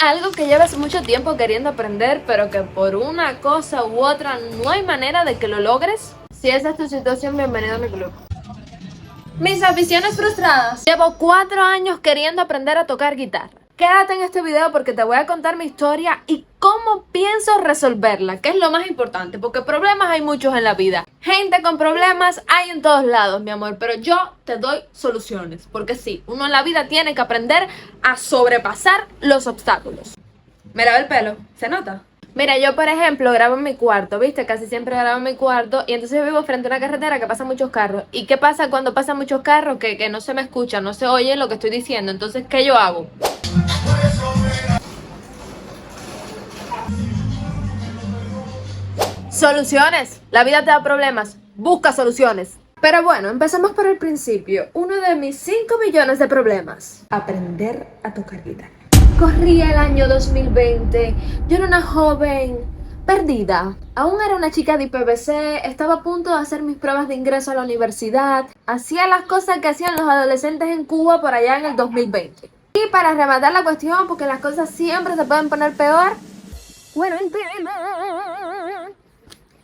Algo que llevas mucho tiempo queriendo aprender, pero que por una cosa u otra no hay manera de que lo logres. Si esa es tu situación, bienvenido a mi club. Mis aficiones frustradas. Llevo 4 años queriendo aprender a tocar guitarra. Quédate en este video porque te voy a contar mi historia y cómo pienso resolverla, que es lo más importante, porque problemas hay muchos en la vida. Gente con problemas hay en todos lados, mi amor, pero yo te doy soluciones, porque sí, uno en la vida tiene que aprender a sobrepasar los obstáculos. Mira el pelo, ¿se nota? Mira, yo por ejemplo grabo en mi cuarto, ¿viste? Casi siempre grabo en mi cuarto y entonces yo vivo frente a una carretera que pasan muchos carros. ¿Y qué pasa cuando pasan muchos carros? Que no se me escucha, no se oye lo que estoy diciendo. Entonces, ¿qué yo hago? Soluciones. La vida te da problemas. Busca soluciones. Pero bueno, empezamos por el principio. Uno de mis 5 millones de problemas. Aprender a tocar guitarra. Corría el año 2020. Yo era una joven perdida. Aún era una chica de IPVC. Estaba a punto de hacer mis pruebas de ingreso a la universidad. Hacía las cosas que hacían los adolescentes en Cuba por allá en el 2020. Y para rematar la cuestión, porque las cosas siempre se pueden poner peor.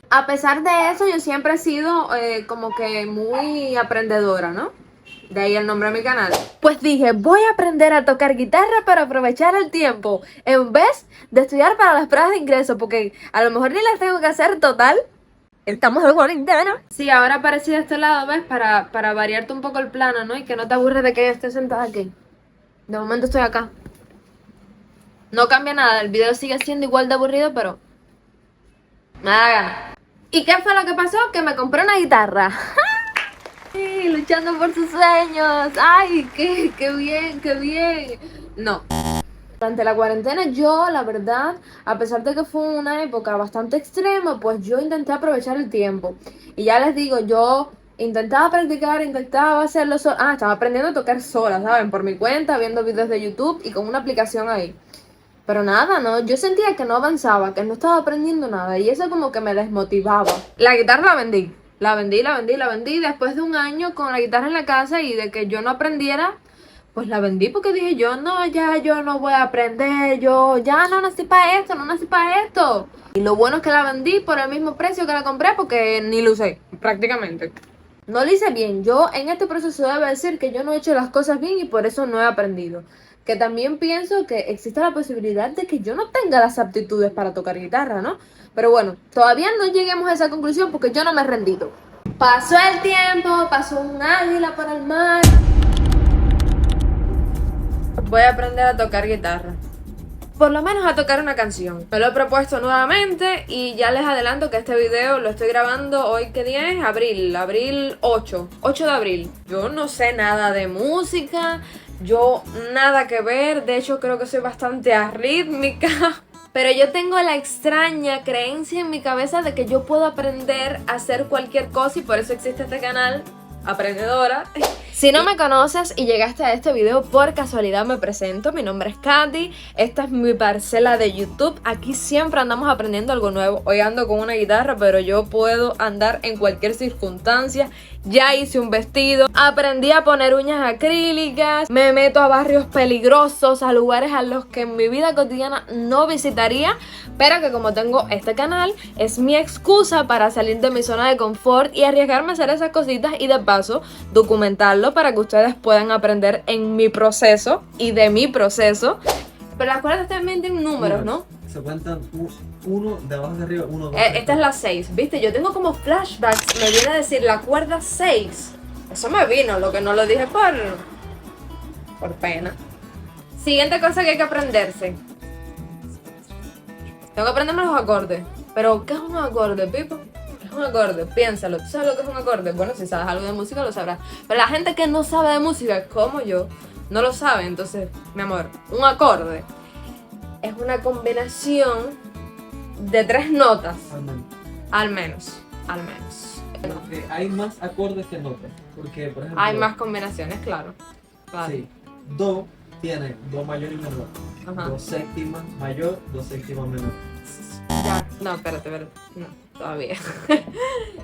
A pesar de eso, yo siempre he sido como que muy aprendedora, ¿no? De ahí el nombre de mi canal. Pues dije, voy a aprender a tocar guitarra para aprovechar el tiempo, en vez de estudiar para las pruebas de ingreso, porque a lo mejor ni las tengo que hacer total. Estamos en cuarentena. Sí, ahora aparecí de este lado, ¿ves? Para variarte un poco el plano, ¿no? Y que no te aburres de que yo esté sentada aquí. De momento estoy acá. No cambia nada, el video sigue siendo igual de aburrido, pero me da gana. ¿Y qué fue lo que pasó? Que me compré una guitarra. ¡Ay! Luchando por sus sueños. ¡Ay, qué bien, qué bien! No. Durante la cuarentena yo, la verdad, a pesar de que fue una época bastante extrema, pues yo intenté aprovechar el tiempo. Y ya les digo, yo intentaba practicar, intentaba hacerlo sola. Estaba aprendiendo a tocar sola, ¿saben? Por mi cuenta, viendo videos de YouTube y con una aplicación ahí. Pero nada, no, yo sentía que no avanzaba, que no estaba aprendiendo nada y eso como que me desmotivaba. La guitarra la vendí. Después de un año con la guitarra en la casa y de que yo no aprendiera, pues la vendí porque dije yo, no, ya yo no voy a aprender, yo ya no nací para esto, no nací para esto. Y lo bueno es que la vendí por el mismo precio que la compré porque ni lo usé, prácticamente. No lo hice bien, yo en este proceso debo decir que yo no he hecho las cosas bien y por eso no he aprendido. Que también pienso que existe la posibilidad de que yo no tenga las aptitudes para tocar guitarra, ¿no? Pero bueno, todavía no lleguemos a esa conclusión porque yo no me he rendido. Pasó el tiempo, pasó un águila por el mar. Voy a aprender a tocar guitarra. Por lo menos a tocar una canción. Me lo he propuesto nuevamente y ya les adelanto que este video lo estoy grabando hoy, ¿qué día es? Abril 8 de abril. Yo no sé nada de música, yo nada que ver, de hecho creo que soy bastante arrítmica. Pero yo tengo la extraña creencia en mi cabeza de que yo puedo aprender a hacer cualquier cosa y por eso existe este canal, Aprendedora. Si no me conoces y llegaste a este video por casualidad, me presento, mi nombre es Katy, esta es mi parcela de YouTube, aquí siempre andamos aprendiendo algo nuevo. Hoy ando con una guitarra, pero yo puedo andar en cualquier circunstancia. Ya hice un vestido, aprendí a poner uñas acrílicas, me meto a barrios peligrosos, a lugares a los que en mi vida cotidiana no visitaría, pero que como tengo este canal, es mi excusa para salir de mi zona de confort y arriesgarme a hacer esas cositas y de paso documentarlo para que ustedes puedan aprender en mi proceso y de mi proceso. Pero las cuerdas también tienen números, ¿no? Se cuentan uno de abajo de arriba, uno de Esta es la 6, ¿viste? Yo tengo como flashbacks, me viene a decir la cuerda 6. Eso me vino, lo que no lo dije por pena. Siguiente cosa que hay que aprenderse. Tengo que aprenderme los acordes. Pero, ¿qué es un acorde, Pipo? ¿Qué es un acorde? Piénsalo. ¿Tú sabes lo que es un acorde? Bueno, si sabes algo de música lo sabrás. Pero la gente que no sabe de música, como yo, no lo sabe. Entonces, mi amor, un acorde es una combinación de 3 notas. Al menos. Porque hay más acordes que notas. Porque, por ejemplo, Hay más combinaciones, claro. Sí. Do tiene do mayor y menor. Ajá. Do séptima mayor, do séptima menor. Ya, no, espérate. No, todavía.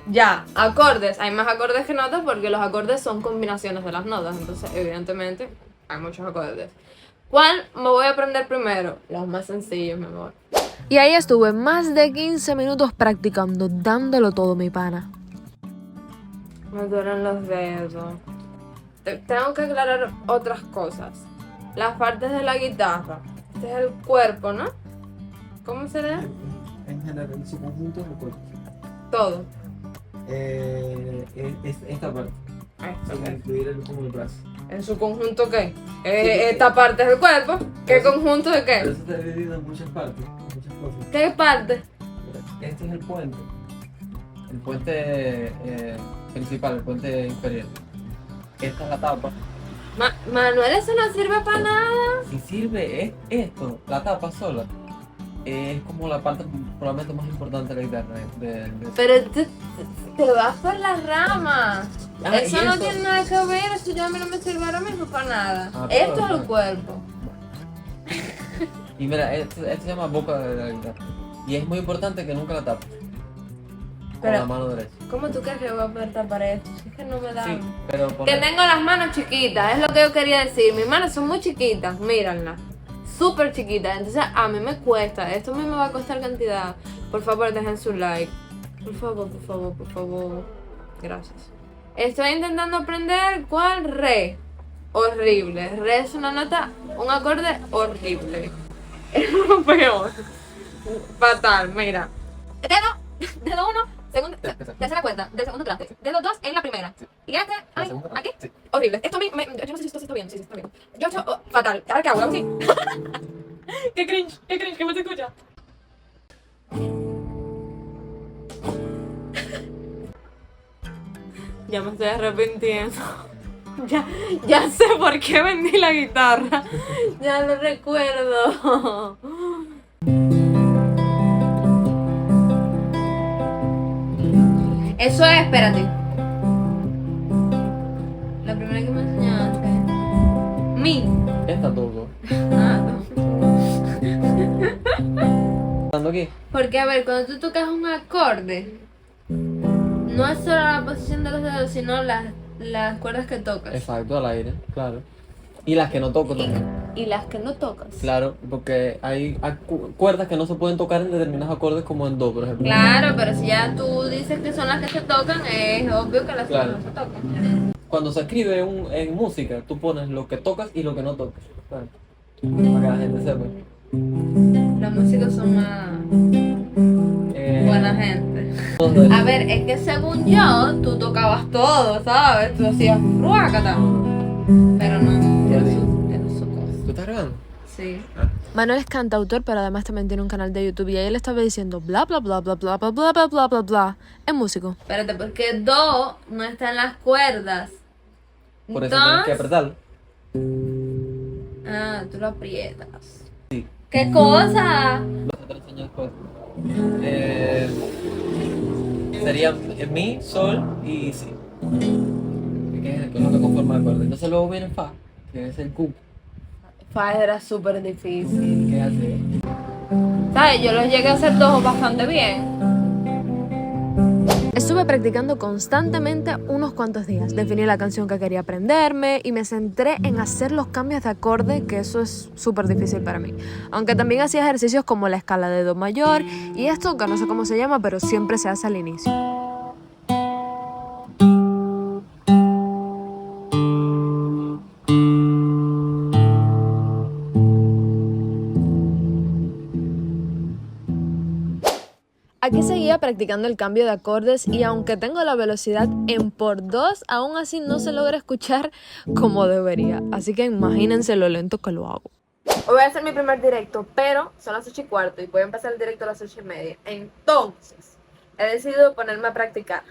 Ya, acordes. Hay más acordes que notas porque los acordes son combinaciones de las notas. Entonces, evidentemente, hay muchos acordes. ¿Cuál me voy a aprender primero? Los más sencillos, mi amor. Y ahí estuve más de 15 minutos practicando, dándolo todo, mi pana. Me duelen los dedos. Tengo que aclarar otras cosas. Las partes de la guitarra. Este es el cuerpo, ¿no? ¿Cómo será? En general, en su conjunto es el cuerpo. Todo. Es esta parte. Esto, Sin incluir el brazo. ¿En su conjunto qué? Esta parte es el cuerpo. ¿Qué Eso- conjunto de Pero qué? eso está dividido en muchas partes, en muchas cosas. ¿Qué parte? Mira, este es el puente. El puente principal, el puente inferior. Esta es la tapa. Manuel, eso no sirve para nada. Si sirve es esto, la tapa sola. Es como la parte probablemente más importante de la guitarra. Pero te vas por las ramas. Ah, Eso y no eso- tiene nada que ver. Eso ya a mí no me sirve ahora mismo para nada. Ah, pero- Esto es el cuerpo. Y mira, esto se llama boca de la guitarra. Y es muy importante que nunca la tapes. Con Pero- la mano derecha. ¿Cómo tú crees que voy a poder tapar esto? Si es que no me da. Sí, pero Que tengo las manos chiquitas, es lo que yo quería decir. Mis manos son muy chiquitas, míranlas. Súper chiquitas. Entonces a mí me cuesta. Esto a mí me va a costar cantidad. Por favor, dejen su like. Por favor, por favor, por favor. Gracias. Estoy intentando aprender cuál re. Horrible. Re es una nota, un acorde horrible. Es lo peor. Fatal, mira. Dedo uno, segundo, tercera cuenta, del segundo traste. Dedo dos en la primera. Y este, ¿La ay, segunda? aquí. Sí. Horrible. Esto a mí, yo no sé si esto está bien, sí, está bien. Yo he hecho fatal. ¿Ahora qué hago? ¿Lo hago así? Qué cringe, que me se escucha. Ya me estoy arrepintiendo. Ya sé por qué vendí la guitarra. Ya lo recuerdo. Eso es, espérate. La primera que me enseñaste. Mi. Esta toco. Ah, ¿Estando aquí? porque a ver, cuando tú tocas un acorde, no es solo la posición de los dedos, sino las cuerdas que tocas. Exacto, al aire, claro. Y las que no toco también. Y las que no tocas. Claro, porque hay cuerdas que no se pueden tocar en determinados acordes como en do, por ejemplo. Claro, pero si ya tú dices que son las que se tocan, es obvio que las que Claro. no se tocan. Cuando se escribe en música, tú pones lo que tocas y lo que no tocas. Claro. Para que la gente sepa. Los músicos son más buena gente. Entonces, A ver, es que según yo, tú tocabas todo, ¿sabes? Tú hacías ruácata. Pero no, era su cosa. ¿tú estás grabando? Sí. Manuel es cantautor, pero además también tiene un canal de YouTube y ahí él estaba diciendo bla bla bla bla bla bla bla bla bla bla bla. Es músico. Espérate, porque do no está en las cuerdas. Por eso tienes que Entonces, apretarlo. ah, tú lo aprietas. Sí. ¿Qué cosa? Te lo enseño después. Sería mi, sol y si. Que es lo que conforma el acorde. Entonces luego viene fa, que es el Q, Fa era súper difícil. que hace. ¿Sabes? Yo los llegué a hacer todos bastante bien. Estuve practicando constantemente unos cuantos días. Definí la canción que quería aprenderme y me centré en hacer los cambios de acorde, que eso es súper difícil para mí. Aunque también hacía ejercicios como la escala de do mayor y esto que no sé cómo se llama, pero siempre se hace al inicio. Aquí seguía practicando el cambio de acordes y aunque tengo la velocidad en por 2, aún así no se logra escuchar como debería. Así que imagínense lo lento que lo hago. Hoy voy a hacer mi primer directo, pero son las 8:15 y voy a empezar el directo a las 8:30. Entonces, he decidido ponerme a practicar.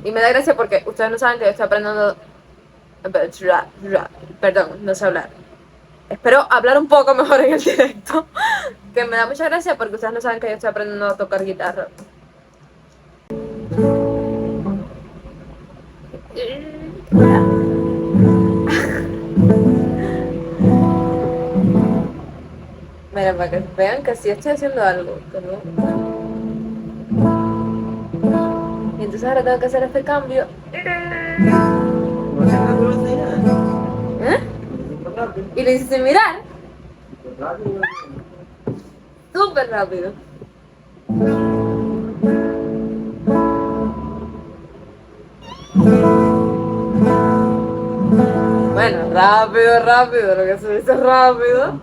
Y me da gracia porque ustedes no saben que yo estoy aprendiendo... Perdón, no sé hablar. Espero hablar un poco mejor en el directo. Que me da mucha gracia porque ustedes no saben que yo estoy aprendiendo a tocar guitarra. Mira, para que vean que sí estoy haciendo algo. Pero... Y entonces ahora tengo que hacer este cambio. ¿Eh? Y le hice mirar. Súper rápido. Bueno, rápido, lo que se dice rápido.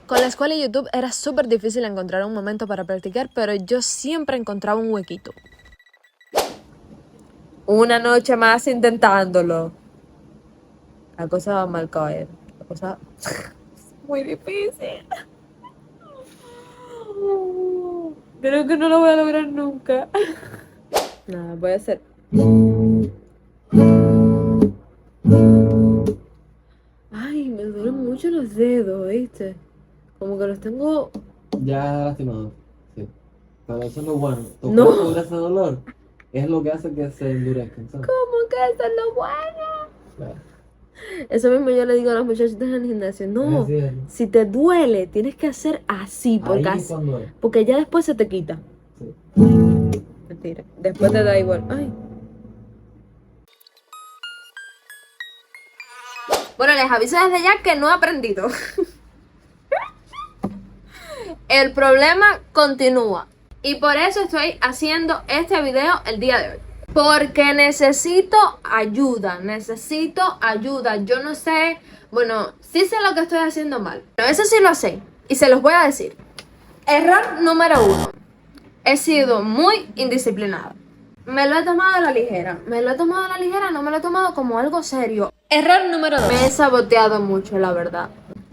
Con la escuela y YouTube era súper difícil encontrar un momento para practicar, pero yo siempre encontraba un huequito. Una noche más intentándolo. La cosa va mal, caballero. La cosa muy difícil. Creo que no lo voy a lograr nunca. Nada, voy a hacer. Ay, me duelen mucho los dedos, ¿viste? Como que los tengo. Ya lastimado. Sí. Pero eso es lo bueno. No. Tocar sobre ese dolor es lo que hace que se endurezcan, ¿sabes? ¿Cómo que eso es lo bueno? Claro. Eso mismo yo le digo a los muchachitos en el gimnasio. No, Así es. si te duele, tienes que hacer así, porque, Ahí cuando es. porque ya después se te quita. Sí. Mentira, después te da igual. Ay. Bueno, les aviso desde ya que no he aprendido. El problema continúa. Y por eso estoy haciendo este video el día de hoy. Porque necesito ayuda. Yo no sé, bueno, sí sé lo que estoy haciendo mal. Pero eso sí lo sé. Y se los voy a decir. Error número 1. He sido muy indisciplinada. Me lo he tomado a la ligera. No me lo he tomado como algo serio. Error número 2. Me he saboteado mucho, la verdad.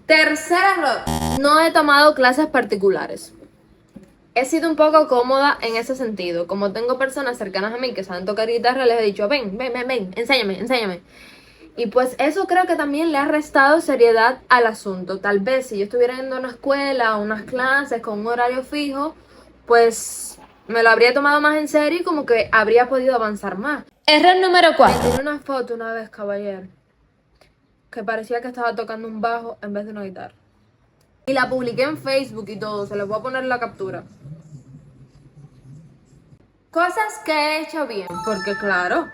Tercer error. No he tomado clases particulares. He sido un poco cómoda en ese sentido. Como tengo personas cercanas a mí que saben tocar guitarra, les he dicho, ven, enséñame. Y pues eso creo que también le ha restado seriedad al asunto. Tal vez si yo estuviera yendo a una escuela o unas clases con un horario fijo, pues me lo habría tomado más en serio y como que habría podido avanzar más. Error número 4. Me tiré una foto una vez, caballero, que parecía que estaba tocando un bajo en vez de una guitarra. Y la publiqué en Facebook y todo, se les voy a poner la captura. Cosas que he hecho bien, porque claro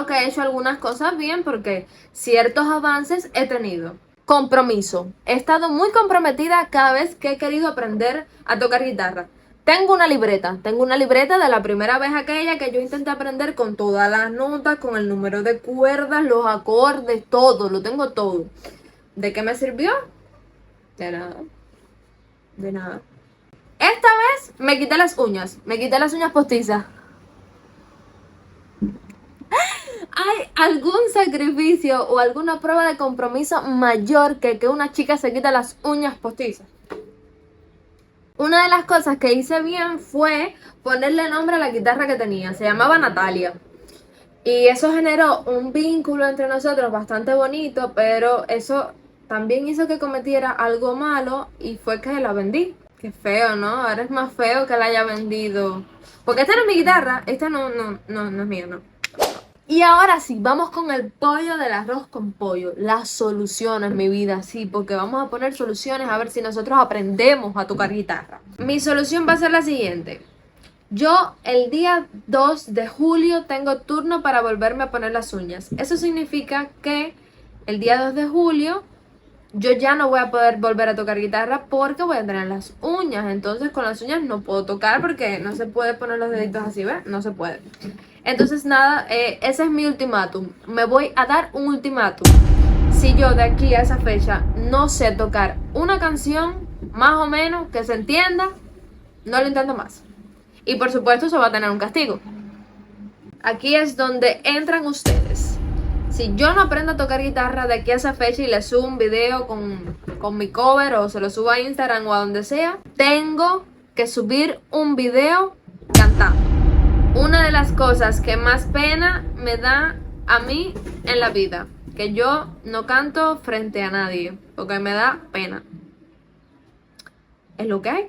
que he hecho algunas cosas bien, porque ciertos avances he tenido. Compromiso. He estado muy comprometida cada vez que he querido aprender a tocar guitarra. Tengo una libreta de la primera vez aquella que yo intenté aprender con todas las notas, con el número de cuerdas, los acordes, todo, lo tengo todo. ¿De qué me sirvió? De nada. Esta vez me quité las uñas postizas. ¿Hay algún sacrificio o alguna prueba de compromiso mayor que una chica se quite las uñas postizas? Una de las cosas que hice bien fue ponerle nombre a la guitarra que tenía. Se llamaba Natalia. Y eso generó un vínculo entre nosotros bastante bonito, pero eso también hizo que cometiera algo malo y fue que la vendí. Qué feo, ¿no? Ahora es más feo que la haya vendido. Porque esta no es mi guitarra, esta no es mía, no. Y ahora sí, vamos con el pollo del arroz con pollo. Las soluciones, mi vida, sí, porque vamos a poner soluciones a ver si nosotros aprendemos a tocar guitarra. Mi solución va a ser la siguiente. Yo el día 2 de julio tengo turno para volverme a poner las uñas. Eso significa que el día 2 de julio yo ya no voy a poder volver a tocar guitarra porque voy a tener las uñas. Entonces con las uñas no puedo tocar porque no se puede poner los deditos así, ¿ves? No se puede. Entonces nada, ese es mi ultimátum. Me voy a dar un ultimátum. Si yo de aquí a esa fecha no sé tocar una canción más o menos que se entienda, no lo intento más. Y por supuesto eso va a tener un castigo. Aquí es donde entran ustedes. Si yo no aprendo a tocar guitarra de aquí a esa fecha y le subo un video con mi cover o se lo subo a Instagram o a donde sea, tengo que subir un video cantando. Una de las cosas que más pena me da a mí en la vida, que yo no canto frente a nadie, porque me da pena. Es lo que hay.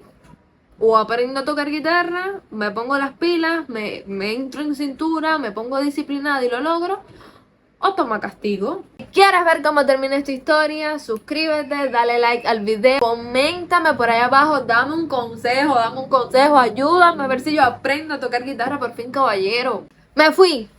O aprendo a tocar guitarra, me pongo las pilas, me entro en cintura, me pongo disciplinada y lo logro, o toma castigo. Si quieres ver cómo termina esta historia, suscríbete, dale like al video, coméntame por ahí abajo, dame un consejo, ayúdame a ver si yo aprendo a tocar guitarra por fin, caballero. Me fui.